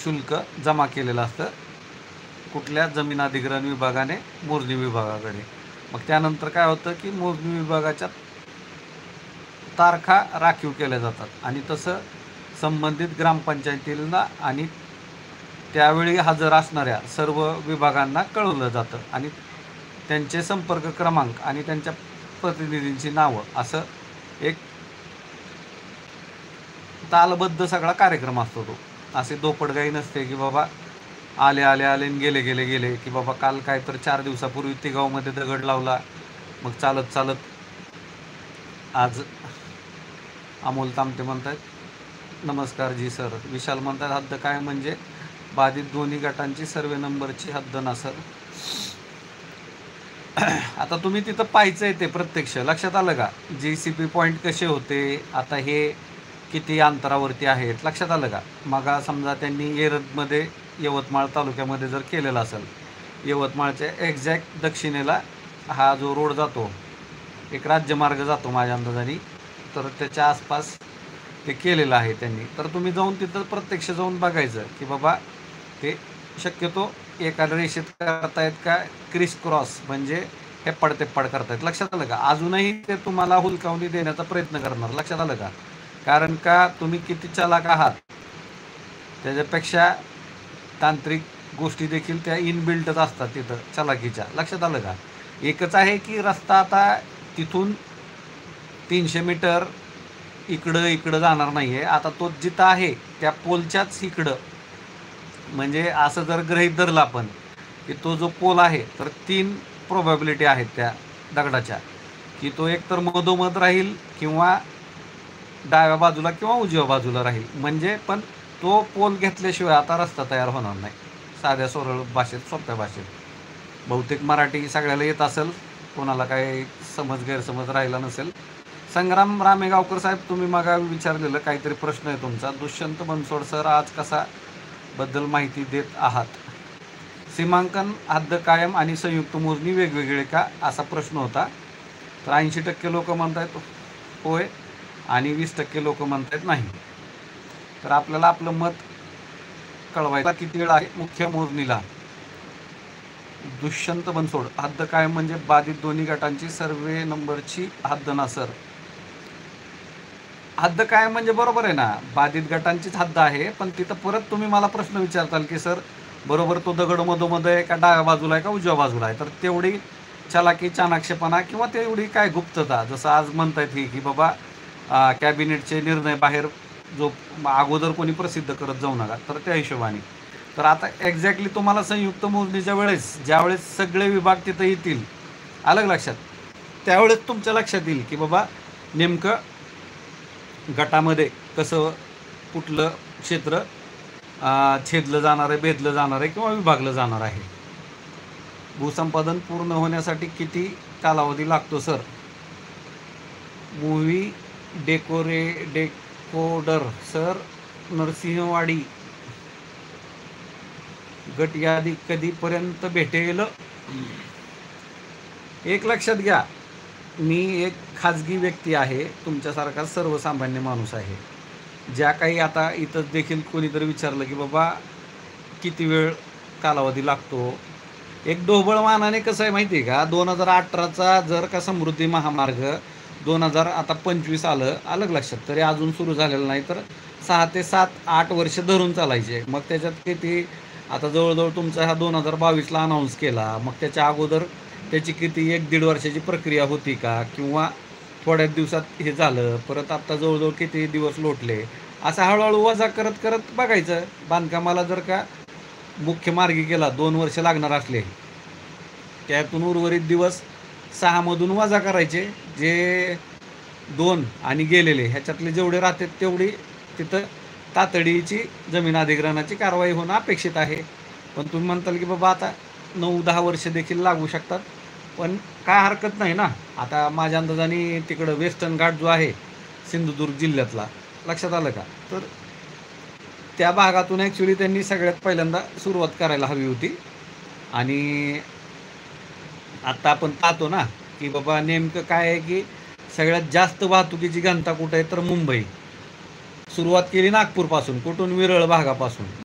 शुल्क जमा केलेलं असतं कुठल्या जमीन अधिग्रहण विभागाने मोजणी विभागाकडे. मग त्यानंतर काय होतं की मोजणी विभागाच्या तारखा राखीव केल्या जातात आणि तसं संबंधित ग्रामपंचायतीला आणि त्यावेळी हजर असणाऱ्या सर्व विभागांना कळवलं जातं आणि त्यांचे संपर्क क्रमांक आणि त्यांच्या प्रतिनिधींची नावं असं एक तालबद्ध सगळा कार्यक्रम असतो तो. असे दोपटगाई नसते की बाबा आले आले आले आणि गेले गेले गेले की बाबा काल काय तर 4 दिवसापूर्वी तिगावमध्ये दगड लावला मग चालत चालत आज अमोल तामटे म्हणतात नमस्कार जी सर. विशाल म्हणतात हद्द काय म्हणजे बाधित दोन्ही गटांची सर्वे नंबरची हद्द ना सर. आता तुम्ही तिथं पाहायचं आहे ते प्रत्यक्ष लक्षात आलं का. JCP पॉईंट कसे होते आता हे किती अंतरावरती आहेत लक्षात आलं का. मग समजा त्यांनी येरदमध्ये यवतमाळ तालुक्यामध्ये जर केलेला असेल यवतमाळच्या एक्झॅक्ट दक्षिणेला हा जो रोड जातो एक राज्यमार्ग जातो माझ्या अंदाजाने तर त्याच्या आसपास ते केलेलं आहे त्यांनी. तर तुम्ही जाऊन तिथं प्रत्यक्ष जाऊन बघायचं की बाबा ते शक्यतो एका रेषेत करतायत का क्रिस क्रॉस म्हणजे हे पडतेपड करतायत लक्षात आलं का. अजूनही ते तुम्हाला हुलकावणी देण्याचा प्रयत्न करणार लक्षात आलं का. कारण का तुम्ही किती चालाक आहात त्याच्यापेक्षा तांत्रिक गोष्टी देखील त्या इनबिल्टच असतात तिथं चलाकीच्या लक्षात आलं का. एकच आहे की रस्ता आता तिथून 300 मीटर इकडं जाणार नाही आहे. आता तो जिथं आहे त्या पोलच्याच इकडं म्हणजे असं जर गृहीत धरलं आपण की तो जो पोल आहे तर 3 प्रोबॅबिलिटी आहेत त्या दगडाच्या की तो एकतर मधोमध राहील किंवा डाव्या बाजूला किंवा उजव्या बाजूला राहील. म्हणजे पण तो पोल घेतल्याशिवाय आता रस्ता तयार होणार नाही. साध्या सरळ भाषेत सोप्या भाषेत बहुतेक मराठी सगळ्याला येत असेल कोणाला काही गैरसमज राहिला नसेल. संग्राम रामेगावकर साहेब तुम्ही मग विचारलेलं काहीतरी प्रश्न आहे तुमचा. दुष्यंत बनसोड सर आज कसा बद्दल माहिती देत आहात. सीमांकन हद्द कायम आणि संयुक्त मोजणी वेगवेगळे का असा प्रश्न होता. तर 80% लोक म्हणतात होय आणि 20% लोक म्हणतात नाही. तर आपल्याला आपलं मत कळवायला किती वेळ आहे मुख्य मोजणीला. दुष्यंत बनसोड हद्द कायम म्हणजे बाधित दोन्ही गटांची सर्वे नंबरची हद्द ना सर. हद्द कायम म्हणजे बरोबर आहे ना बाधित गटांचीच हद्द आहे. पण तिथं परत तुम्ही मला प्रश्न विचारताल की सर बरोबर तो दगड मधोमध आहे का डाव्या बाजूला आहे का उजव्या बाजूला आहे. तर तेवढी चलाकी चाणाक्षेपणा किंवा तेवढी काय गुप्तता जसं आज म्हणतायत की बाबा कॅबिनेटचे निर्णय बाहेर जो अगोदर कोणी प्रसिद्ध करत जाऊ नका तर त्या हिशोबाने. तर आता एक्झॅक्टली तुम्हाला संयुक्त मोजणीच्या वेळेस ज्यावेळेस सगळे विभाग तिथं येतील अलग लक्षात त्यावेळेस तुमच्या लक्षात येईल की बाबा नेमकं गटामध्ये कसं कुठलं क्षेत्र छेदलं जाणार आहे बेदलं जाणार आहे किंवा विभागलं जाणार आहे. भूसंपादन पूर्ण होण्यासाठी किती कालावधी लागतो सर. मूव्ही डेकोडर सर नरसिंहवाडी गट यादी कधीपर्यंत भेटेल. एक लक्षात घ्या मी एक खाजगी व्यक्ती आहे तुमच्यासारखा सर्वसामान्य माणूस आहे. ज्या काही आता इथं देखील कोणीतरी विचारलं की बाबा किती वेळ कालावधी लागतो. एक ढोबळ मानाने कसं आहे माहिती आहे का 2018चा जर का समृद्धी महामार्ग 2025 आलं अलग लक्षात तरी अजून सुरू झालेलं नाही तर 6 ते 7-8 वर्ष धरून चालायचे. मग त्याच्यात किती आता जवळजवळ तुमचा हा 2022ला अनाऊन्स केला मग त्याच्या अगोदर त्याची किती 1-1.5 वर्षाची प्रक्रिया होती का किंवा थोड्याच दिवसात हे झालं परत आत्ता जवळजवळ किती दिवस लोटले असं हळूहळू वजा करत करत बघायचं. बांधकामाला जर का मुख्य मार्गी गेला 2 वर्ष लागणार असले त्यातून उर्वरित दिवस 6 मधून वजा करायचे जे 2 आणि गेलेले ह्याच्यातले जेवढे राहतात तेवढी तिथं तातडीची जमीन अधिग्रहणाची कारवाई होणं अपेक्षित आहे. पण तुम्ही म्हणताल की बाबा आता 9-10 वर्ष देखील लागू शकतात पण काय हरकत नाही ना. आता माझ्या अंदाजाने तिकडं वेस्टर्न घाट जो आहे सिंधुदुर्ग जिल्ह्यातला लक्षात आलं का तर त्या भागातून ॲक्च्युली त्यांनी सगळ्यात पहिल्यांदा सुरुवात करायला हवी होती. आणि आत्ता आपण पाहतो ना की बाबा नेमकं काय आहे की सगळ्यात जास्त वाहतुकीची घनता कुठं आहे तर मुंबई. सुरुवात केली नागपूरपासून कुठून विरळ भागापासून